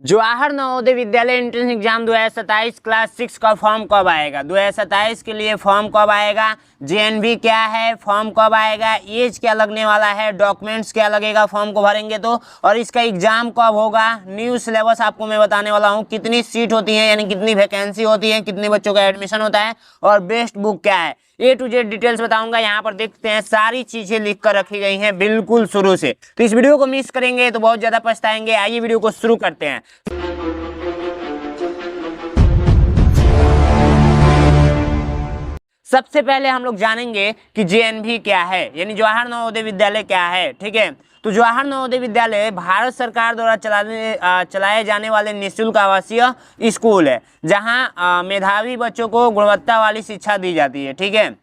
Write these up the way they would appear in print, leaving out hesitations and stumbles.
Jawahar Navodaya Vidyalaya entrance exam 2027 class 6 का form कब आएगा? 2027 के लिए फॉर्म कब आएगा? जेएनवी क्या है? फॉर्म कब आएगा? एज क्या लगने वाला है? डॉक्यूमेंट्स क्या लगेगा फॉर्म को भरेंगे तो? और इसका एग्जाम कब होगा? न्यू सिलेबस आपको मैं बताने वाला हूँ। कितनी सीट होती है, यानी कितनी वैकेंसी होती है, कितने बच्चों का एडमिशन होता है, और बेस्ट बुक क्या है, A to Z डिटेल्स बताऊंगा। यहाँ पर देखते हैं सारी चीजें लिख कर रखी गई हैं बिल्कुल शुरू से, तो इस वीडियो को मिस करेंगे तो बहुत ज्यादा पछताएंगे। आइए वीडियो को शुरू करते हैं। सबसे पहले हम लोग जानेंगे कि जेएनवी क्या है, यानी जवाहर नवोदय विद्यालय क्या है। ठीक है, तो जवाहर नवोदय विद्यालय भारत सरकार द्वारा चलाए जाने वाले निःशुल्क आवासीय स्कूल है, जहां मेधावी बच्चों को गुणवत्ता वाली शिक्षा दी जाती है। ठीक है,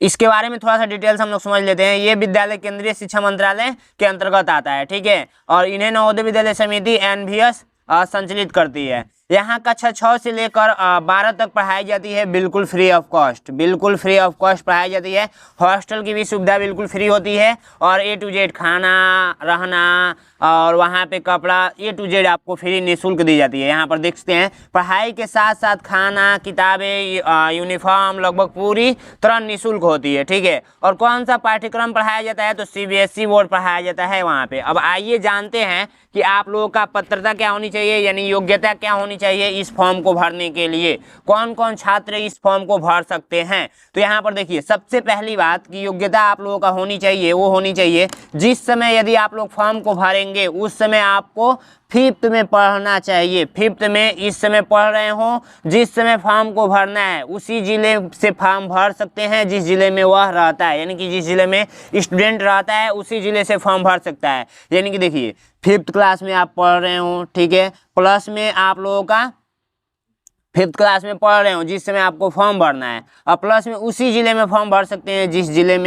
इसके बारे में थोड़ा सा डिटेल्स हम लोग समझ लेते हैं। ये विद्यालय केंद्रीय शिक्षा मंत्रालय के अंतर्गत आता है। ठीक है, और इन्हें नवोदय विद्यालय समिति एनवीएस संचालित करती है। यहाँ कक्षा 6 से लेकर 12 तक पढ़ाई जाती है, बिल्कुल फ्री ऑफ कॉस्ट, बिल्कुल फ्री ऑफ कॉस्ट पढ़ाई जाती है। हॉस्टल की भी सुविधा बिल्कुल फ्री होती है, और A to Z खाना, रहना और वहाँ पे कपड़ा A to Z आपको फ्री निःशुल्क दी जाती है। यहाँ पर देखते हैं पढ़ाई के साथ साथ खाना, किताबें, यूनिफॉर्म लगभग पूरी तरह निःशुल्क होती है। ठीक है, और कौन सा पाठ्यक्रम पढ़ाया जाता है? तो CBSE बोर्ड पढ़ाया जाता है वहाँ पे। अब आइए जानते हैं कि आप लोगों का पात्रता क्या होनी चाहिए, यानी योग्यता क्या होनी चाहिए इस फॉर्म को भरने के लिए। कौन कौन छात्र इस फॉर्म को भर सकते हैं? तो यहाँ पर देखिए, सबसे पहली बात की योग्यता आप लोगों का होनी चाहिए, वो होनी चाहिए जिस समय यदि आप लोग फॉर्म को भरेंगे उस समय आपको 5th में पढ़ना चाहिए। 5th में इस समय पढ़ रहे हो, जिस समय फॉर्म को भरना है उसी जिले से फॉर्म भर सकते हैं जिस जिले में वह रहता है, यानी कि जिस जिले में स्टूडेंट रहता है उसी जिले से फॉर्म भर सकता है। यानी कि देखिए 5th क्लास में आप पढ़ रहे हो, ठीक है, प्लस में आप लोगों का 5th क्लास में पढ़ रहे हो जिस समय आपको फॉर्म भरना है, और प्लस में उसी जिले में फॉर्म भर सकते हैं जिस जिले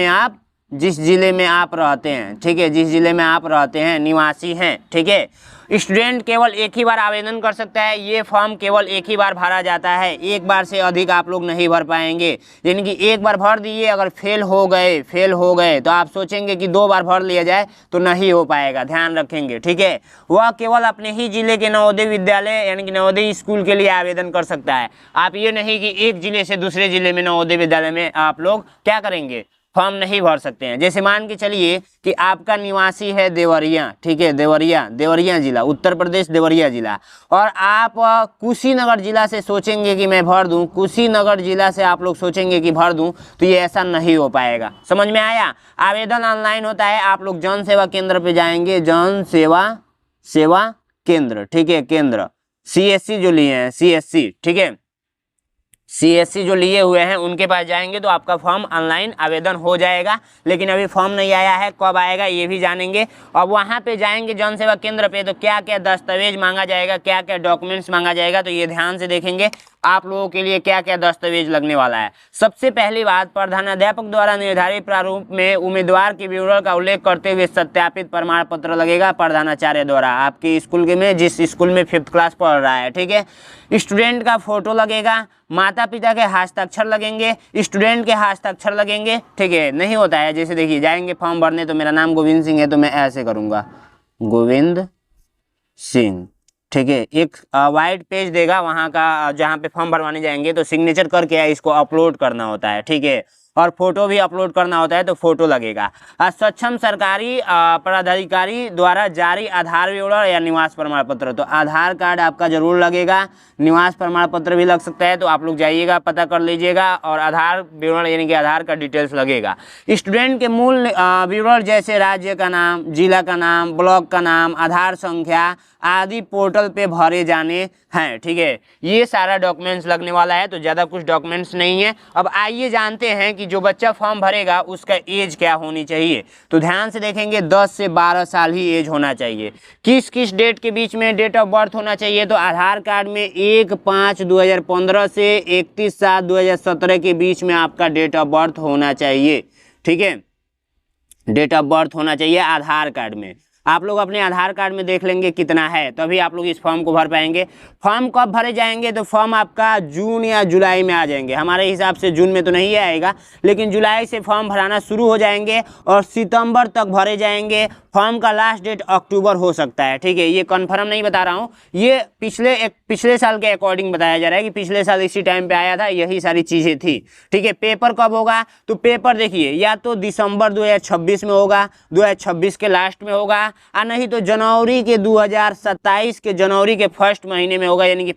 में आप रहते हैं। ठीक है, जिस जिले में आप रहते हैं, निवासी हैं। ठीक है, स्टूडेंट केवल एक ही बार आवेदन कर सकता है। ये फॉर्म केवल एक ही बार भरा जाता है, एक बार से अधिक आप लोग नहीं भर पाएंगे। यानी कि एक बार भर दिए, अगर फेल हो गए तो आप सोचेंगे कि 2 बार भर लिया जाए, तो नहीं हो पाएगा, ध्यान रखेंगे। ठीक है, वह केवल अपने ही जिले के नवोदय विद्यालय यानी कि नवोदय स्कूल के लिए आवेदन कर सकता है। आप ये नहीं कि एक जिले से दूसरे जिले में नवोदय विद्यालय में आप लोग क्या करेंगे, फॉर्म नहीं भर सकते हैं। जैसे मान के चलिए कि आपका निवासी है देवरिया, ठीक है, देवरिया जिला, उत्तर प्रदेश, देवरिया जिला, और आप कुशीनगर जिला से सोचेंगे कि मैं भर दूं, कुशीनगर जिला से आप लोग सोचेंगे कि भर दूं, तो ये ऐसा नहीं हो पाएगा। समझ में आया? आवेदन ऑनलाइन होता है, आप लोग जन सेवा केंद्र पे जाएंगे, जन सेवा केंद्र, ठीक है, केंद्र CSC जो लिए हैं, CSC, ठीक है, CSC जो लिए हुए हैं उनके पास जाएंगे तो आपका फॉर्म ऑनलाइन आवेदन हो जाएगा। लेकिन अभी फॉर्म नहीं आया है, कब आएगा ये भी जानेंगे। और वहाँ पे जाएंगे जन सेवा केंद्र पे, तो क्या क्या दस्तावेज मांगा जाएगा, क्या क्या डॉक्यूमेंट्स मांगा जाएगा, तो ये ध्यान से देखेंगे आप लोगों के लिए क्या क्या दस्तावेज लगने वाला है। सबसे पहली बात, प्रधानाध्यापक द्वारा निर्धारित प्रारूप में उम्मीदवार के विवरण का उल्लेख करते हुए सत्यापित प्रमाण पत्र लगेगा प्रधानाचार्य द्वारा, आपके स्कूल के में जिस स्कूल में 5th क्लास पढ़ रहा है। ठीक है, स्टूडेंट का फोटो लगेगा, माता पिता के हस्ताक्षर लगेंगे, स्टूडेंट के हस्ताक्षर लगेंगे। ठीक है, नहीं होता है, जैसे देखिए जाएंगे फॉर्म भरने, तो मेरा नाम गोविंद सिंह है तो मैं ऐसे करूँगा, गोविंद सिंह। ठीक है, एक वाइट पेज देगा वहाँ का, जहाँ पे फॉर्म भरवाने जाएंगे तो सिग्नेचर करके इसको अपलोड करना होता है। ठीक है, और फोटो भी अपलोड करना होता है, तो फोटो लगेगा। सक्षम सरकारी पदाधिकारी द्वारा जारी आधार विवरण या निवास प्रमाण पत्र, तो आधार कार्ड आपका जरूर लगेगा, निवास प्रमाण पत्र भी लग सकता है, तो आप लोग जाइएगा पता कर लीजिएगा, और आधार विवरण यानी कि आधार का डिटेल्स लगेगा। स्टूडेंट के मूल विवरण जैसे राज्य का नाम, जिला का नाम, ब्लॉक का नाम, आधार संख्या आदि पोर्टल पे भरे जाने हैं। ठीक है, ये सारा डॉक्यूमेंट्स लगने वाला है, तो ज़्यादा कुछ डॉक्यूमेंट्स नहीं है। अब आइए जानते हैं कि जो बच्चा फॉर्म भरेगा उसका एज क्या होनी चाहिए। तो ध्यान से देखेंगे, 10 से 12 साल ही एज होना चाहिए। किस किस डेट के बीच में डेट ऑफ बर्थ होना चाहिए? तो आधार कार्ड में 1/5/2015 से 31/7/2017 के बीच में आपका डेट ऑफ बर्थ होना चाहिए। ठीक है, डेट ऑफ बर्थ होना चाहिए आधार कार्ड में। आप लोग अपने आधार कार्ड में देख लेंगे कितना है, तभी आप लोग इस फॉर्म को भर पाएंगे। फॉर्म कब भरे जाएंगे, तो फॉर्म आपका जून या जुलाई में आ जाएंगे। हमारे हिसाब से जून में तो नहीं आएगा, लेकिन जुलाई से फॉर्म भराना शुरू हो जाएंगे और सितंबर तक भरे जाएंगे। फॉर्म का लास्ट डेट अक्टूबर हो सकता है, ठीक है, ये कन्फर्म नहीं बता रहा हूँ, ये पिछले साल के अकॉर्डिंग बताया जा रहा है कि पिछले साल इसी टाइम पे आया था, यही सारी चीज़ें थी, ठीक है। पेपर कब होगा, तो पेपर देखिए या तो दिसंबर 2026 में होगा, 2026 के लास्ट में होगा, और नहीं तो जनवरी के 2027 के जनवरी के फर्स्ट महीने में होगा, यानी कि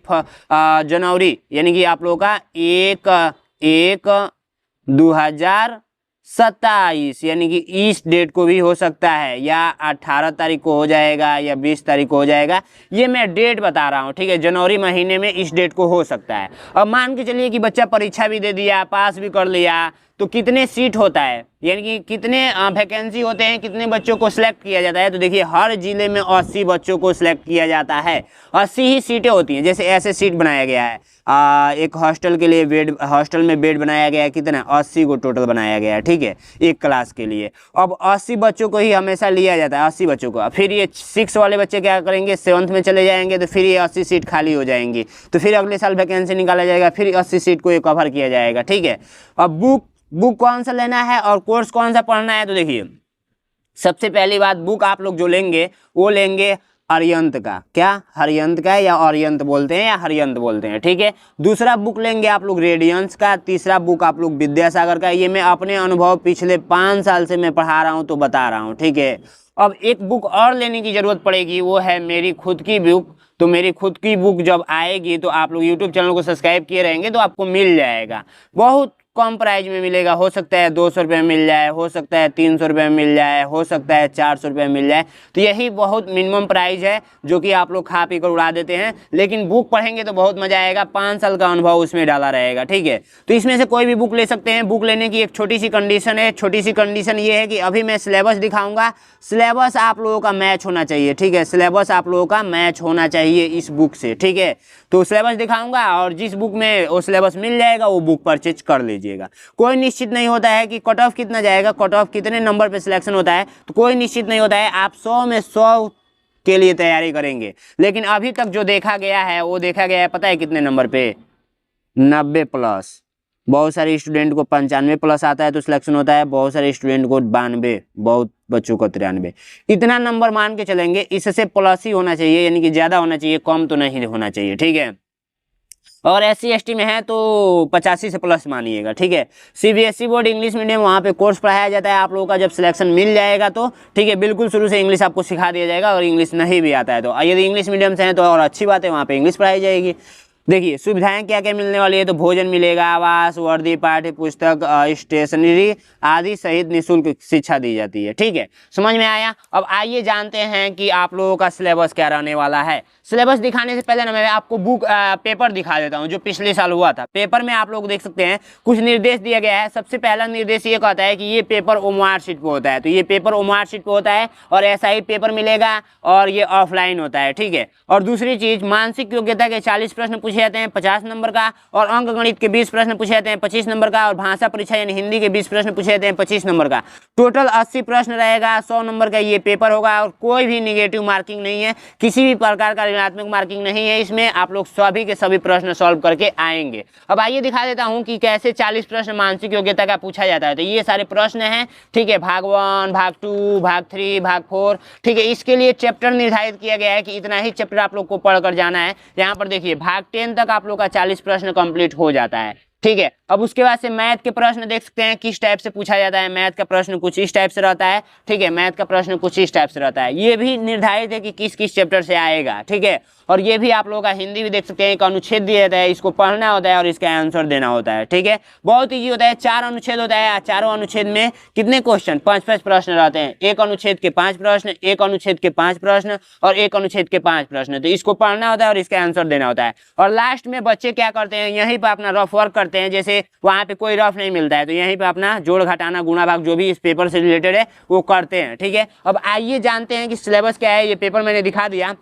जनवरी, यानी कि आप लोगों का 1/1/2027, यानी कि इस डेट को भी हो सकता है, या 18 तारीख को हो जाएगा या 20 तारीख को हो जाएगा, ये मैं डेट बता रहा हूँ, ठीक है। जनवरी महीने में इस डेट को हो सकता है। अब मान के चलिए कि बच्चा परीक्षा भी दे दिया, पास भी कर लिया, तो कितने सीट होता है, यानी कि कितने वैकेंसी होते हैं, कितने बच्चों को सिलेक्ट किया जाता है, तो देखिए हर जिले में 80 बच्चों को सिलेक्ट किया जाता है। 80 ही सीटें होती हैं, जैसे ऐसे सीट बनाया गया है, एक हॉस्टल के लिए बेड, हॉस्टल में बेड बनाया गया है, कितना 80 को टोटल बनाया गया है, ठीक है, एक क्लास के लिए। अब 80 बच्चों को ही हमेशा लिया जाता है, 80 बच्चों को। फिर ये 6 वाले बच्चे क्या करेंगे, 7th में चले जाएंगे, तो फिर ये 80 सीट खाली हो जाएंगी, तो फिर अगले साल वैकेंसी निकाला जाएगा, फिर 80 सीट को ये कवर किया जाएगा, ठीक है। अब बुक कौन सा लेना है और कोर्स कौन सा पढ़ना है, तो देखिए सबसे पहली बात, बुक आप लोग जो लेंगे वो लेंगे अरिहंत का, क्या हरिहंत का, या अरिहंत बोलते हैं या हरिहंत बोलते हैं, ठीक है। दूसरा बुक लेंगे आप लोग रेडियंस का। तीसरा बुक आप लोग विद्यासागर का। ये मैं अपने अनुभव पिछले 5 साल से मैं पढ़ा रहा हूँ तो बता रहा हूँ, ठीक है। अब एक बुक और लेने की जरूरत पड़ेगी, वो है मेरी खुद की बुक। तो मेरी खुद की बुक जब आएगी तो आप लोग यूट्यूब चैनल को सब्सक्राइब किए रहेंगे तो आपको मिल जाएगा, बहुत कम प्राइस में मिलेगा। हो सकता है 200 रुपये में मिल जाए, हो सकता है 300 रुपये में मिल जाए, हो सकता है 400 रुपये में मिल जाए। तो यही बहुत मिनिमम प्राइस है जो कि आप लोग खा पी कर उड़ा देते हैं, लेकिन बुक पढ़ेंगे तो बहुत मजा आएगा, 5 साल का अनुभव उसमें डाला रहेगा, ठीक है। तो इसमें से कोई भी बुक ले सकते हैं। बुक लेने की एक छोटी सी कंडीशन है, छोटी सी कंडीशन ये है कि अभी मैं सिलेबस दिखाऊंगा, सिलेबस आप लोगों का मैच होना चाहिए, ठीक है, सिलेबस आप लोगों का मैच होना चाहिए इस बुक से, ठीक है। तो सिलेबस दिखाऊंगा और जिस बुक में वो सिलेबस मिल जाएगा वो बुक परचेज कर लीजिएगा। कोई निश्चित नहीं होता है कि कट ऑफ कितना जाएगा, कट ऑफ कितने नंबर पे सिलेक्शन होता है, तो कोई निश्चित नहीं होता है। आप 100 में 100 के लिए तैयारी करेंगे, लेकिन अभी तक जो देखा गया है वो देखा गया है पता है कितने नंबर पे, 90+। बहुत सारे स्टूडेंट को 95+ आता है तो सिलेक्शन होता है, बहुत सारे स्टूडेंट को 92, बहुत बच्चों को 93। इतना नंबर मान के चलेंगे, इससे प्लस ही होना चाहिए, यानी कि ज़्यादा होना चाहिए, कम तो नहीं होना चाहिए, ठीक है। और SC ST में है तो 85 से प्लस मानिएगा, ठीक है। CBSE बोर्ड इंग्लिश मीडियम, वहाँ पे कोर्स पढ़ाया जाता है। आप लोगों का जब सिलेक्शन मिल जाएगा तो ठीक है, बिल्कुल शुरू से इंग्लिश आपको सिखा दिया जाएगा। और इंग्लिश नहीं भी आता है तो यदि इंग्लिश मीडियम से हैं तो और अच्छी बात है, वहाँ पे इंग्लिश पढ़ाई जाएगी। देखिए सुविधाएं क्या क्या मिलने वाली है, तो भोजन मिलेगा, आवास, वर्दी, पाठ्य पुस्तक, स्टेशनरी आदि सहित निःशुल्क शिक्षा दी जाती है, ठीक है। समझ में आया। अब आइए जानते हैं कि आप लोगों का सिलेबस क्या रहने वाला है। सिलेबस दिखाने से पहले ना मैं आपको बुक पेपर दिखा देता हूं जो पिछले साल हुआ था। पेपर में आप लोग देख सकते हैं कुछ निर्देश दिया गया है। सबसे पहला निर्देश ये कहता है कि ये पेपर ओमआर शीट पे होता है, तो ये पेपर ओमआर शीट पे होता है और SI पेपर मिलेगा और ये ऑफलाइन होता है, ठीक है। और दूसरी चीज, मानसिक योग्यता के 40 प्रश्न पूछे जाते हैं 50 नंबर का, और अंक गणित के 20 प्रश्न पूछे जाते हैं 25 नंबर का, और भाषा परीक्षा यानी हिंदी के 20 प्रश्न पूछे जाते हैं 25 नंबर का। टोटल 80 प्रश्न रहेगा, 100 नंबर का ये पेपर होगा और कोई भी निगेटिव मार्किंग नहीं है, किसी भी प्रकार का ऋणात्मक मार्किंग नहीं है इसमें। आप लोग सभी के सभी प्रश्न सॉल्व करके आएंगे। अब आइए दिखा देता हूं कि कैसे 40 प्रश्न मानसिक योग्यता का पूछा जाता है। तो ये सारे प्रश्न हैं, ठीक है, भाग 1, भाग 2, भाग 3, भाग 4, ठीक है। इसके लिए चैप्टर निर्धारित किया गया है कि इतना ही चैप्टर आप लोग को पढ़कर जाना है। यहाँ पर देखिए भाग 10 तक आप लोग का 40 प्रश्न कंप्लीट हो जाता है, ठीक है। अब उसके बाद से मैथ के प्रश्न देख सकते हैं किस टाइप से पूछा जाता है। मैथ का प्रश्न कुछ इस टाइप से रहता है, ठीक है, मैथ का प्रश्न कुछ इस टाइप से रहता है। ये भी निर्धारित है कि किस किस चैप्टर से आएगा, ठीक है। और ये भी आप लोगों का हिंदी भी देख सकते हैं, एक अनुच्छेद दिया जाता है, इसको पढ़ना होता है और इसका आंसर देना होता है, ठीक है। बहुत ईजी होता है, 4 अनुच्छेद होता है, चारों अनुच्छेद में कितने क्वेश्चन, 5-5 प्रश्न रहते हैं। एक अनुच्छेद के 5 प्रश्न, एक अनुच्छेद के 5 प्रश्न और एक अनुच्छेद के 5 प्रश्न। तो इसको पढ़ना होता है और इसका आंसर देना होता है। और लास्ट में बच्चे क्या करते हैं, यहीं पर अपना रफ वर्क करते हैं। जैसे वहाँ पे कोई रफ नहीं मिलता है तो यहीं पे अपना जोड़ घटाना गुणा भाग जो भी इस पेपर से रिलेटेड है वो करते हैं, ठीक है। अब आइए जानते हैं कि सिलेबस क्या है। ये पेपर मैंने दिखा दिया।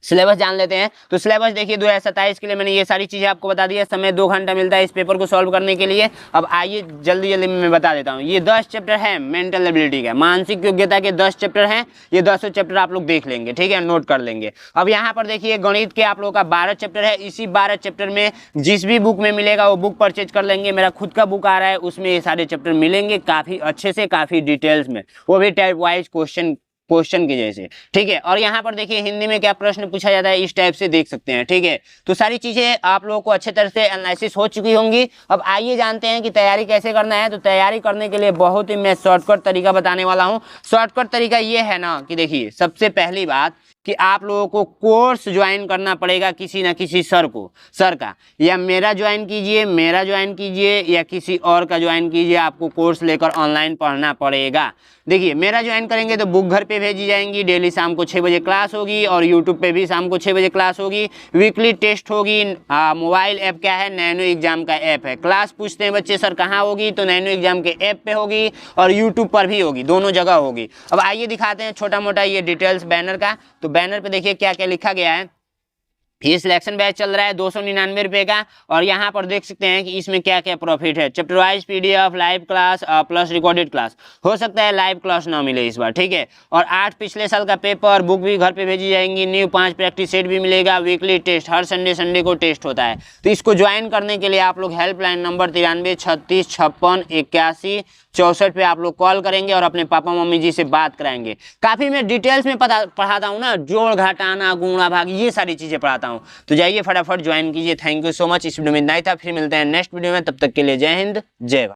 सिलेबस जान लेते हैं। तो सिलेबस देखिए 2027 के लिए मैंने ये सारी चीज़ें आपको बता दी है। समय 2 घंटा मिलता है इस पेपर को सॉल्व करने के लिए। अब आइए जल्दी जल्दी मैं बता देता हूँ। ये 10 चैप्टर है मेंटल एबिलिटी का, मानसिक योग्यता के 10 चैप्टर हैं। ये 10 चैप्टर आप लोग देख लेंगे, ठीक है, नोट कर लेंगे। अब यहाँ पर देखिए गणित के आप लोगों का 12 चैप्टर है। इसी 12 चैप्टर में जिस भी बुक में मिलेगा वो बुक परचेज कर लेंगे। मेरा खुद का बुक आ रहा है, उसमें ये सारे चैप्टर मिलेंगे काफ़ी अच्छे से, काफ़ी डिटेल्स में, वो भी टाइप वाइज क्वेश्चन के जैसे, ठीक है। और यहाँ पर देखिए हिंदी में क्या प्रश्न पूछा जाता है, इस टाइप से देख सकते हैं, ठीक है। तो सारी चीजें आप लोगों को अच्छे तरह से एनालिसिस हो चुकी होंगी। अब आइए जानते हैं कि तैयारी कैसे करना है। तो तैयारी करने के लिए बहुत ही मैं शॉर्टकट तरीका बताने वाला हूँ। शॉर्टकट तरीका ये है ना कि देखिए सबसे पहली बात कि आप लोगों को कोर्स ज्वाइन करना पड़ेगा किसी ना किसी सर का, या मेरा ज्वाइन कीजिए या किसी और का ज्वाइन कीजिए। आपको कोर्स लेकर ऑनलाइन पढ़ना पड़ेगा। देखिए मेरा ज्वाइन करेंगे तो बुक घर पे भेजी जाएंगी, डेली शाम को 6 बजे क्लास होगी, और यूट्यूब पे भी शाम को 6 बजे क्लास होगी। वीकली टेस्ट होगी। मोबाइल ऐप क्या है, नैनो एग्जाम का ऐप है। क्लास पूछते हैं बच्चे सर कहाँ होगी, तो नैनो एग्जाम के ऐप पे होगी और यूट्यूब पर भी होगी, दोनों जगह होगी। अब आइए दिखाते हैं छोटा मोटा ये डिटेल्स बैनर का। तो बैनर पे देखिए क्या क्या लिखा गया है। ये सिलेक्शन बैच चल रहा है 299 रुपये का, और यहाँ पर देख सकते हैं कि इसमें क्या क्या प्रॉफिट है। Chapter wise PDF, live class plus recorded class. हो सकता है लाइव क्लास ना मिले इस बार, ठीक है। और 8 पिछले साल का पेपर, बुक भी घर पे भेजी जाएंगी। न्यू 5 प्रैक्टिस सेट भी मिलेगा। वीकली टेस्ट, हर संडे को टेस्ट होता है। तो इसको ज्वाइन करने के लिए आप लोग हेल्पलाइन नंबर 93 36 56 81 64 पे आप लोग कॉल करेंगे और अपने पापा मम्मी जी से बात कराएंगे। काफ़ी मैं डिटेल्स में पढ़ाता हूँ ना, जोड़ घटाना गुणा भाग, ये सारी चीज़ें पढ़ाता हूँ। तो जाइए फटाफट ज्वाइन कीजिए। Thank you so much. इस वीडियो में इतना ही था, फिर मिलते हैं नेक्स्ट वीडियो में। तब तक के लिए जय हिंद जय भारत।